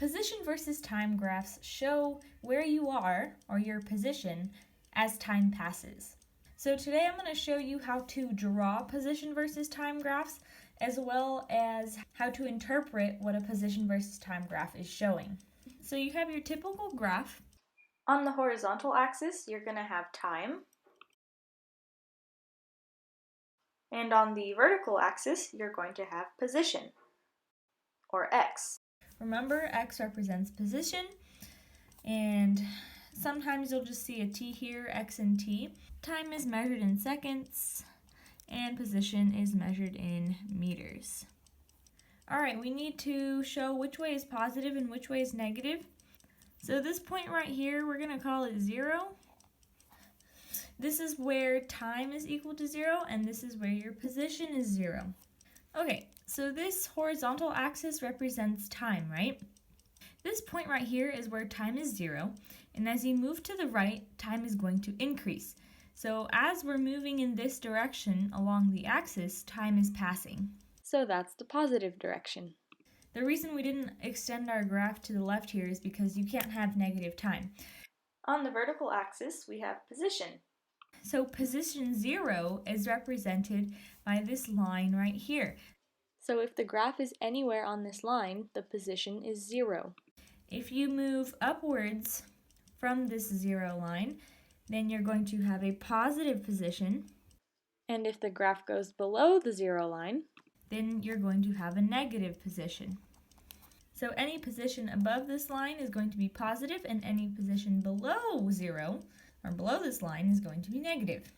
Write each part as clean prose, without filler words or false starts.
Position versus time graphs show where you are, or your position, as time passes. So today I'm going to show you how to draw position versus time graphs, as well as how to interpret what a position versus time graph is showing. So you have your typical graph. On the horizontal axis, you're going to have time. And on the vertical axis, you're going to have position, or x. Remember, x represents position, and sometimes you'll just see a t here, x and t. Time is measured in seconds, and position is measured in meters. Alright, we need to show which way is positive and which way is negative. So this point right here, we're going to call it 0. This is where time is equal to 0, and this is where your position is 0. Okay, so this horizontal axis represents time, right? This point right here is where time is 0, and as you move to the right, time is going to increase. So as we're moving in this direction along the axis, time is passing. So that's the positive direction. The reason we didn't extend our graph to the left here is because you can't have negative time. On the vertical axis, we have position. So position 0 is represented by this line right here. So if the graph is anywhere on this line, the position is 0. If you move upwards from this 0 line, then you're going to have a positive position. And if the graph goes below the 0 line, then you're going to have a negative position. So any position above this line is going to be positive, and any position below 0, or below this line, is going to be negative.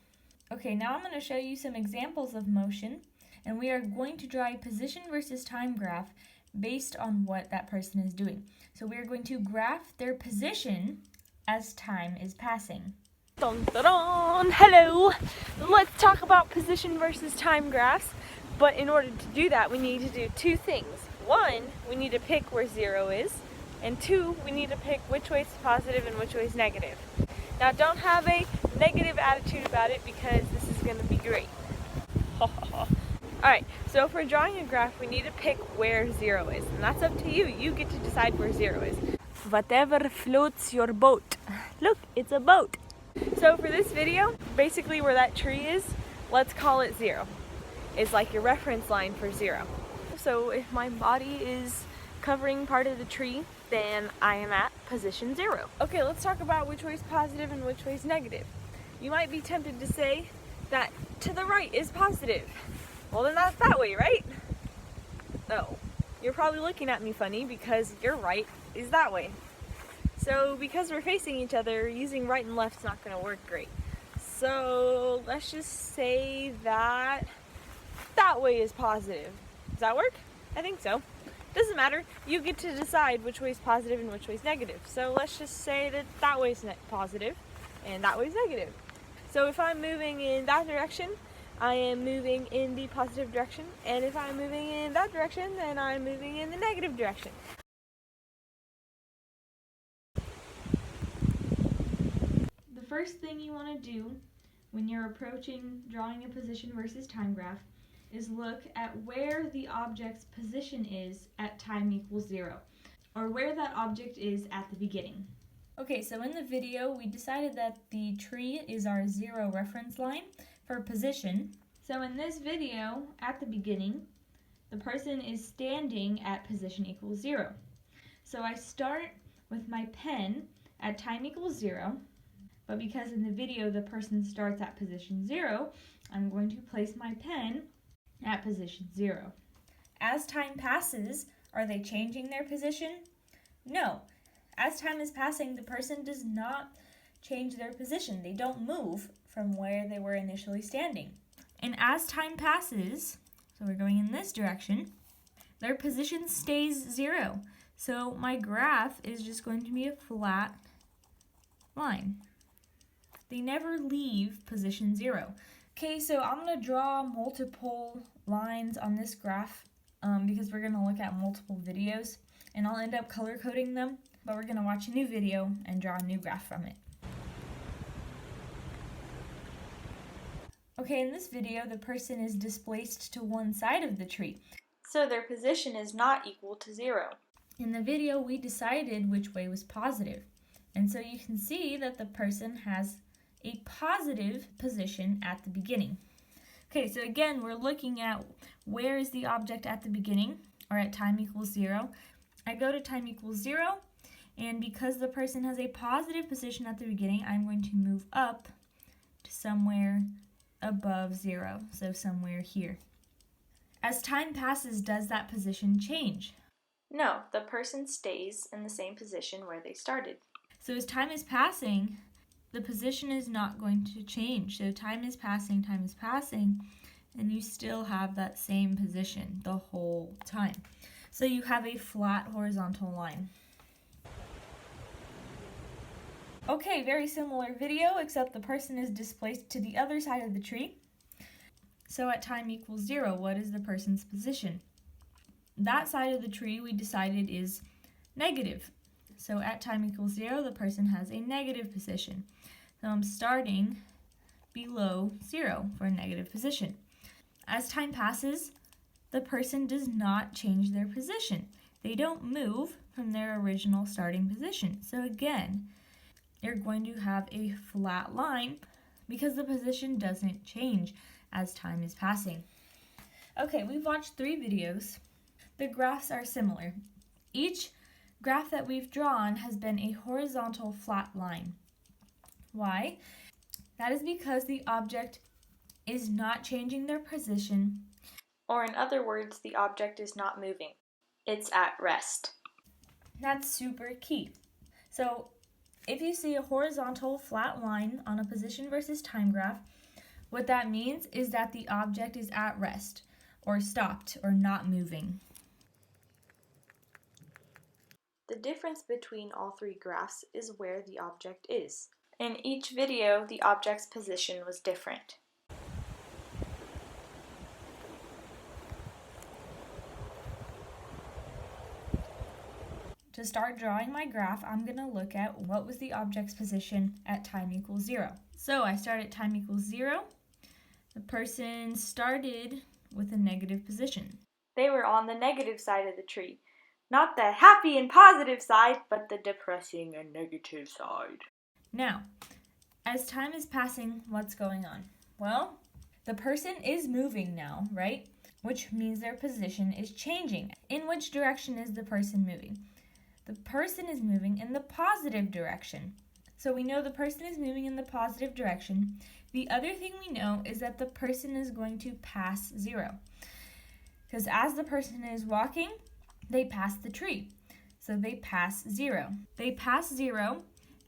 Okay, now I'm going to show you some examples of motion, and we are going to draw a position versus time graph based on what that person is doing. So we are going to graph their position as time is passing. Dun, dun, dun. Hello! Let's talk about position versus time graphs, but in order to do that, we need to do two things. One, we need to pick where 0 is, and 2, we need to pick which way is positive and which way is negative. Now don't have a negative attitude about it because this is going to be great. Alright, so if we're drawing a graph, we need to pick where 0 is, and that's up to you. You get to decide where 0 is. Whatever floats your boat. Look, it's a boat. So for this video, basically where that tree is, let's call it 0. It's like your reference line for 0. So if my body is covering part of the tree, then I am at position 0. Okay, let's talk about which way is positive and which way is negative. You might be tempted to say that to the right is positive. Well, then that's that way, right? No. You're probably looking at me funny because your right is that way. So because we're facing each other, using right and left is not going to work great. So let's just say that that way is positive. Does that work? I think so. Doesn't matter. You get to decide which way is positive and which way is negative. So let's just say that that way is positive and that way is negative. So if I'm moving in that direction, I am moving in the positive direction, and if I'm moving in that direction, then I'm moving in the negative direction. The first thing you want to do when you're approaching drawing a position versus time graph is look at where the object's position is at time equals 0, or where that object is at the beginning. Okay, so in the video we decided that the tree is our 0 reference line for position. So in this video, at the beginning, the person is standing at position equals 0. So I start with my pen at time equals 0, but because in the video the person starts at position 0, I'm going to place my pen at position 0. As time passes, are they changing their position? No. As time is passing, the person does not change their position. They don't move from where they were initially standing. And as time passes, so we're going in this direction, their position stays 0. So my graph is just going to be a flat line. They never leave position 0. Okay, so I'm going to draw multiple lines on this graph because we're going to look at multiple videos, and I'll end up color coding them, but we're going to watch a new video and draw a new graph from it. Okay, in this video, the person is displaced to one side of the tree, so their position is not equal to 0. In the video, we decided which way was positive. And so you can see that the person has a positive position at the beginning. Okay, so again, we're looking at where is the object at the beginning, or at time equals 0. I go to time equals 0, and because the person has a positive position at the beginning, I'm going to move up to somewhere above 0, so somewhere here. As time passes, does that position change? No, the person stays in the same position where they started. So as time is passing, the position is not going to change. So time is passing, and you still have that same position the whole time. So you have a flat horizontal line. Okay, very similar video, except the person is displaced to the other side of the tree. So at time equals 0, what is the person's position? That side of the tree we decided is negative. So at time equals 0, the person has a negative position. So I'm starting below 0 for a negative position. As time passes, the person does not change their position. They don't move from their original starting position. So again, you're going to have a flat line because the position doesn't change as time is passing. Okay, we've watched 3 videos. The graphs are similar. Each graph that we've drawn has been a horizontal flat line. Why? That is because the object is not changing their position, or in other words, the object is not moving. It's at rest. That's super key. So if you see a horizontal flat line on a position versus time graph, what that means is that the object is at rest, or stopped, or not moving. The difference between all 3 graphs is where the object is. In each video, the object's position was different. To start drawing my graph, I'm going to look at what was the object's position at time equals 0. So I start at time equals 0. The person started with a negative position. They were on the negative side of the tree. Not the happy and positive side, but the depressing and negative side. Now, as time is passing, what's going on? Well, the person is moving now, right? Which means their position is changing. In which direction is the person moving? The person is moving in the positive direction. So we know the person is moving in the positive direction. The other thing we know is that the person is going to pass 0. Because as the person is walking, they pass the tree. So they pass 0. They pass 0,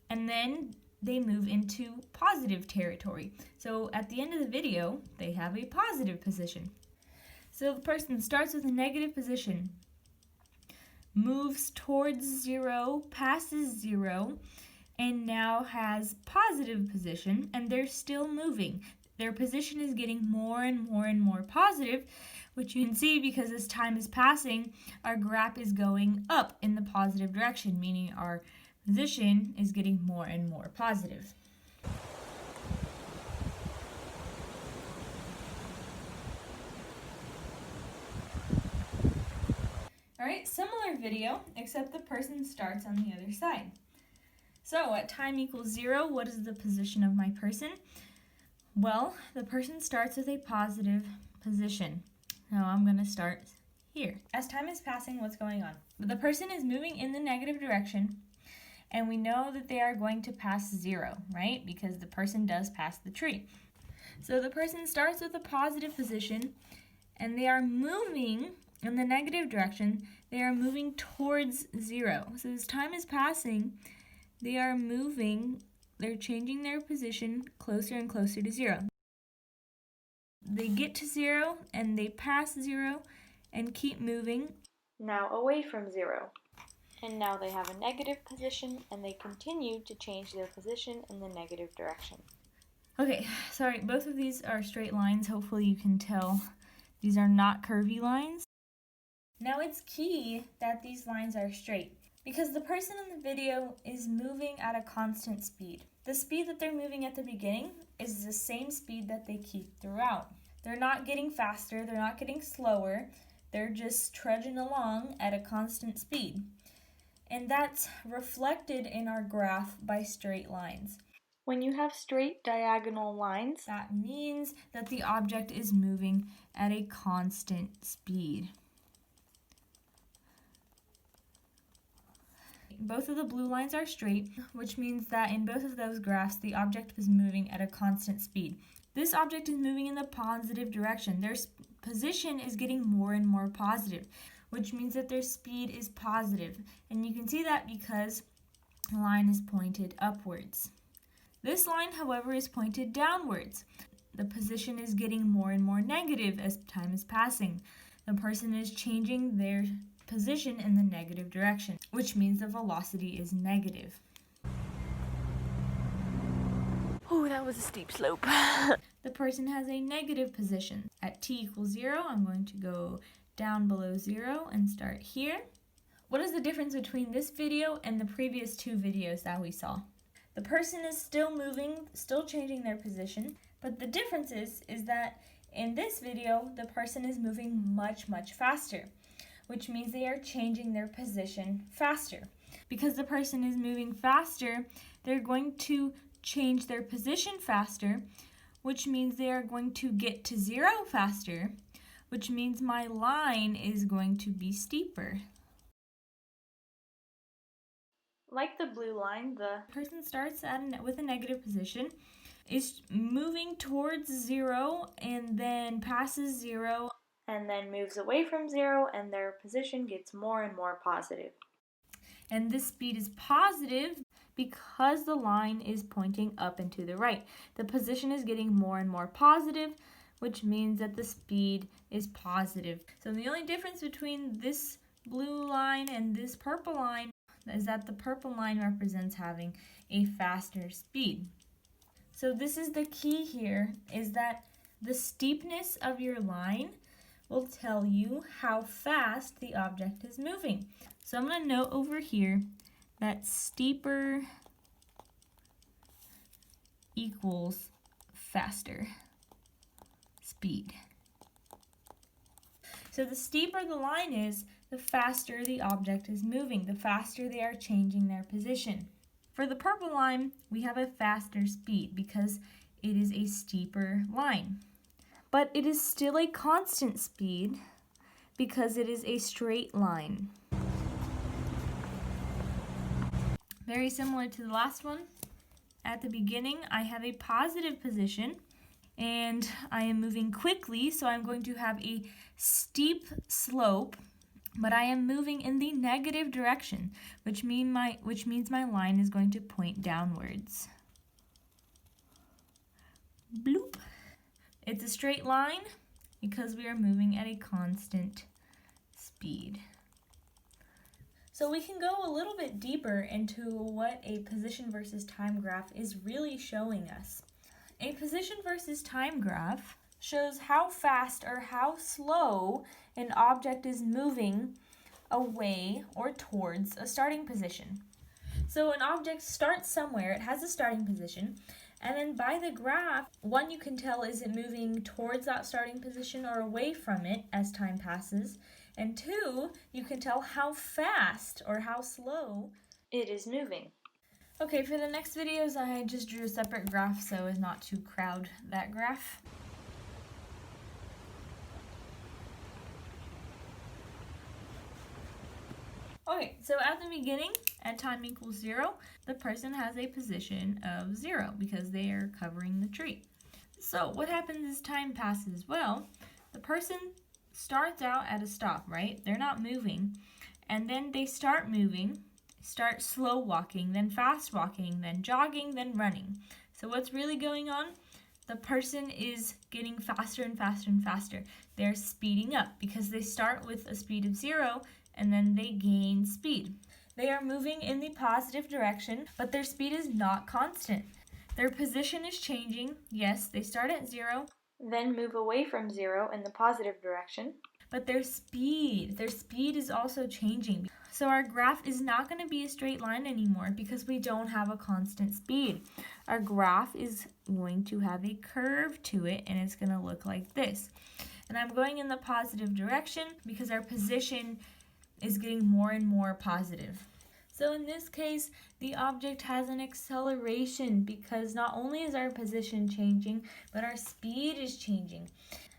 and then they move into positive territory. So at the end of the video, they have a positive position. So the person starts with a negative position, moves towards 0, passes 0, and now has positive position, and they're still moving. Their position is getting more and more and more positive, which you can see because as time is passing, our graph is going up in the positive direction, meaning our position is getting more and more positive. Alright, similar video, except the person starts on the other side. So at time equals 0, what is the position of my person? Well, the person starts with a positive position. Now I'm going to start here. As time is passing, what's going on? The person is moving in the negative direction, and we know that they are going to pass 0, right? Because the person does pass the tree. So the person starts with a positive position, and they are moving in the negative direction. They are moving towards 0. So as time is passing, they are moving, they're changing their position closer and closer to 0. They get to 0 and they pass 0 and keep moving. Now away from 0. And now they have a negative position and they continue to change their position in the negative direction. Okay, sorry, both of these are straight lines. Hopefully you can tell these are not curvy lines. Now it's key that these lines are straight, because the person in the video is moving at a constant speed. The speed that they're moving at the beginning is the same speed that they keep throughout. They're not getting faster, they're not getting slower, they're just trudging along at a constant speed. And that's reflected in our graph by straight lines. When you have straight diagonal lines, that means that the object is moving at a constant speed. Both of the blue lines are straight, which means that in both of those graphs, the object was moving at a constant speed. This object is moving in the positive direction. Their position is getting more and more positive, which means that their speed is positive. And you can see that because the line is pointed upwards. This line, however, is pointed downwards. The position is getting more and more negative as time is passing. The person is changing their position in the negative direction, which means the velocity is negative. Oh, that was a steep slope. The person has a negative position. At t equals 0, I'm going to go down below 0 and start here. What is the difference between this video and the previous two videos that we saw? The person is still moving, still changing their position, but the difference is that in this video, the person is moving much, much faster, which means they are changing their position faster. Because the person is moving faster, they're going to change their position faster, which means they are going to get to 0 faster, which means my line is going to be steeper. Like the blue line, the person starts with a negative position, is moving towards 0 and then passes 0 and then moves away from 0, and their position gets more and more positive. And this speed is positive because the line is pointing up and to the right. The position is getting more and more positive, which means that the speed is positive. So the only difference between this blue line and this purple line is that the purple line represents having a faster speed. So this is the key here, is that the steepness of your line will tell you how fast the object is moving. So I'm going to note over here that steeper equals faster speed. So the steeper the line is, the faster the object is moving, the faster they are changing their position. For the purple line, we have a faster speed because it is a steeper line. But it is still a constant speed because it is a straight line. Very similar to the last one. At the beginning, I have a positive position and I am moving quickly, so I'm going to have a steep slope, but I am moving in the negative direction, which means my line is going to point downwards. Bloop. It's a straight line because we are moving at a constant speed. So we can go a little bit deeper into what a position versus time graph is really showing us. A position versus time graph shows how fast or how slow an object is moving away or towards a starting position. So an object starts somewhere, it has a starting position, and then by the graph, one, you can tell is it moving towards that starting position or away from it as time passes, and two, you can tell how fast or how slow it is moving. Okay, for the next videos, I just drew a separate graph so as not to crowd that graph. Okay, so at the beginning, at time equals 0, the person has a position of 0 because they are covering the tree. So what happens as time passes? Well, the person starts out at a stop, right? They're not moving, and then they start moving, start slow walking, then fast walking, then jogging, then running. So what's really going on? The person is getting faster and faster and faster. They're speeding up because they start with a speed of 0 and then they gain speed. They are moving in the positive direction, but their speed is not constant. Their position is changing. Yes, they start at 0, then move away from 0 in the positive direction, but their speed is also changing. So our graph is not going to be a straight line anymore because we don't have a constant speed. Our graph is going to have a curve to it, and it's going to look like this. And I'm going in the positive direction because our position is getting more and more positive. So in this case, the object has an acceleration because not only is our position changing, but our speed is changing.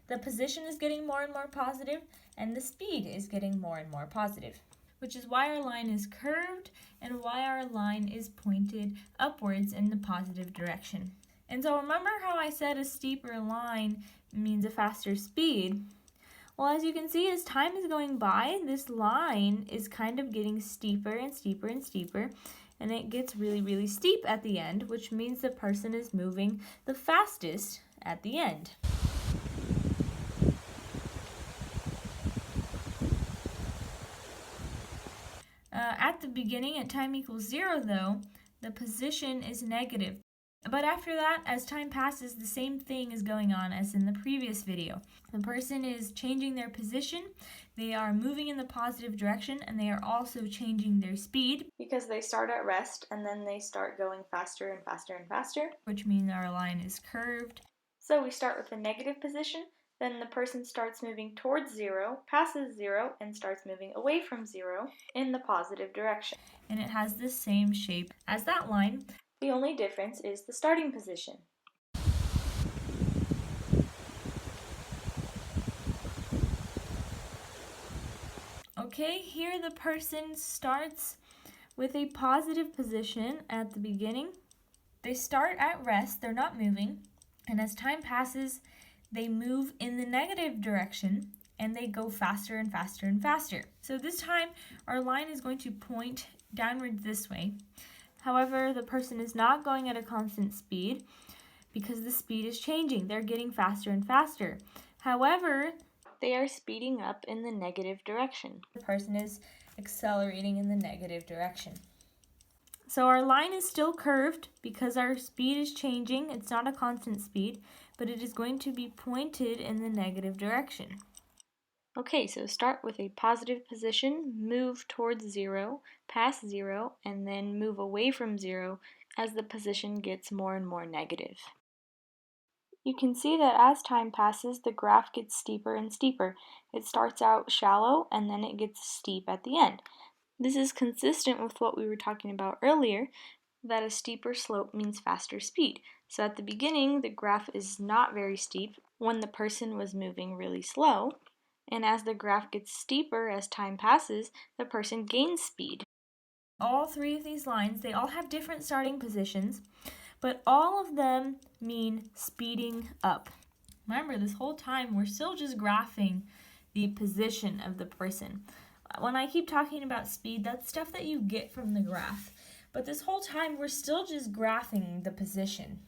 The position is getting more and more positive, and the speed is getting more and more positive, which is why our line is curved and why our line is pointed upwards in the positive direction. And so remember how I said a steeper line means a faster speed? Well, as you can see, as time is going by, this line is kind of getting steeper and steeper and steeper, and it gets really, really steep at the end, which means the person is moving the fastest at the end. At the beginning, at time equals 0, though, the position is negative. But after that, as time passes, the same thing is going on as in the previous video. The person is changing their position, they are moving in the positive direction, and they are also changing their speed. Because they start at rest, and then they start going faster and faster and faster. Which means our line is curved. So we start with a negative position, then the person starts moving towards 0, passes 0, and starts moving away from 0 in the positive direction. And it has the same shape as that line. The only difference is the starting position. Okay, here the person starts with a positive position at the beginning. They start at rest, they're not moving, and as time passes, they move in the negative direction and they go faster and faster and faster. So this time, our line is going to point downward this way. However, the person is not going at a constant speed because the speed is changing. They're getting faster and faster. However, they are speeding up in the negative direction. The person is accelerating in the negative direction. So our line is still curved because our speed is changing. It's not a constant speed, but it is going to be pointed in the negative direction. Okay, so start with a positive position, move towards 0, pass 0, and then move away from 0 as the position gets more and more negative. You can see that as time passes, the graph gets steeper and steeper. It starts out shallow and then it gets steep at the end. This is consistent with what we were talking about earlier, that a steeper slope means faster speed. So at the beginning, the graph is not very steep when the person was moving really slow. And as the graph gets steeper as time passes, the person gains speed. All three of these lines, they all have different starting positions, but all of them mean speeding up. Remember, this whole time we're still just graphing the position of the person. When I keep talking about speed, that's stuff that you get from the graph. But this whole time we're still just graphing the position.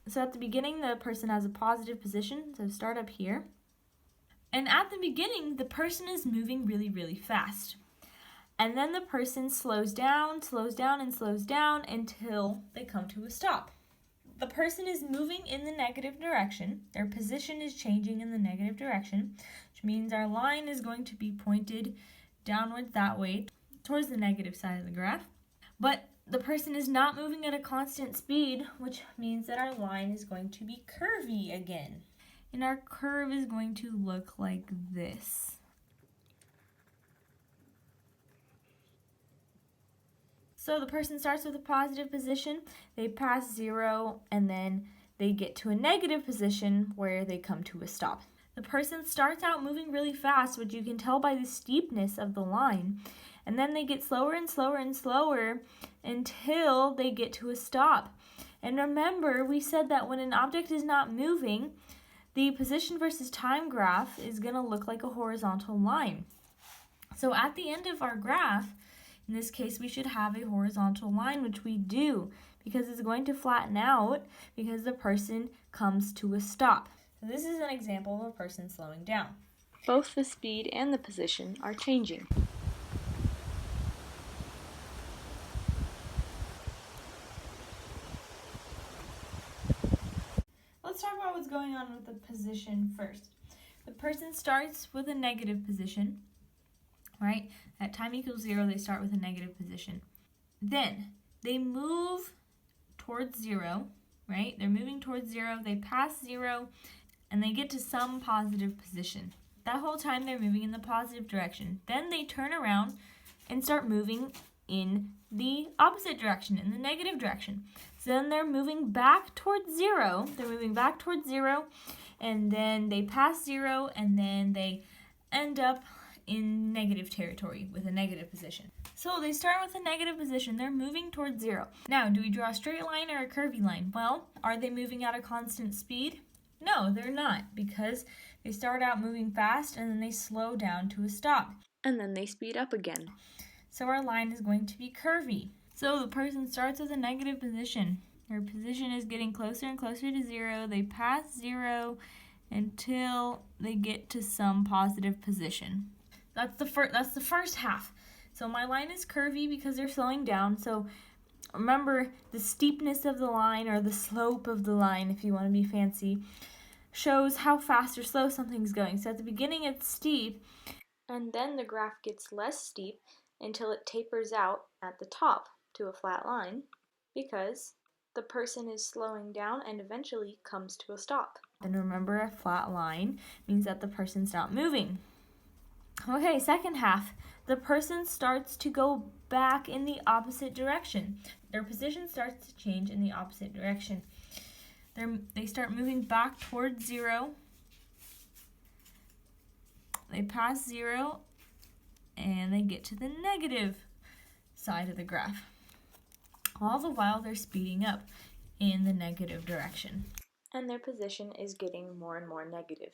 So at the beginning, the person has a positive position, so start up here. And at the beginning, the person is moving really, really fast. And then the person slows down, and slows down until they come to a stop. The person is moving in the negative direction. Their position is changing in the negative direction, which means our line is going to be pointed downward that way, towards the negative side of the graph. But the person is not moving at a constant speed, which means that our line is going to be curvy again. And our curve is going to look like this. So the person starts with a positive position, they pass 0, and then they get to a negative position where they come to a stop. The person starts out moving really fast, which you can tell by the steepness of the line, and then they get slower and slower and slower until they get to a stop. And remember, we said that when an object is not moving, the position versus time graph is going to look like a horizontal line. So at the end of our graph, in this case, we should have a horizontal line, which we do, because it's going to flatten out because the person comes to a stop. So this is an example of a person slowing down. Both the speed and the position are changing. Let's talk about what's going on with the position first. The person starts with a negative position, right? At time equals 0, they start with a negative position. Then they move towards 0, right? They're moving towards 0, they pass 0, and they get to some positive position. That whole time they're moving in the positive direction. Then they turn around and start moving in the opposite direction, in the negative direction. So then they're moving back towards 0. They're moving back towards 0, and then they pass 0, and then they end up in negative territory with a negative position. So they start with a negative position. They're moving towards 0. Now, do we draw a straight line or a curvy line? Well, are they moving at a constant speed? No, they're not, because they start out moving fast and then they slow down to a stop. And then they speed up again. So our line is going to be curvy. So the person starts with a negative position. Their position is getting closer and closer to 0. They pass 0 until they get to some positive position. That's the first half. So my line is curvy because they're slowing down. So remember, the steepness of the line, or the slope of the line if you want to be fancy, shows how fast or slow something's going. So at the beginning it's steep, and then the graph gets less steep until it tapers out at the top to a flat line, because the person is slowing down and eventually comes to a stop. And remember, a flat line means that the person's not moving. Okay, second half. The person starts to go back in the opposite direction. Their position starts to change in the opposite direction. They start moving back towards 0. They pass 0, and they get to the negative side of the graph. All the while, they're speeding up in the negative direction. And their position is getting more and more negative.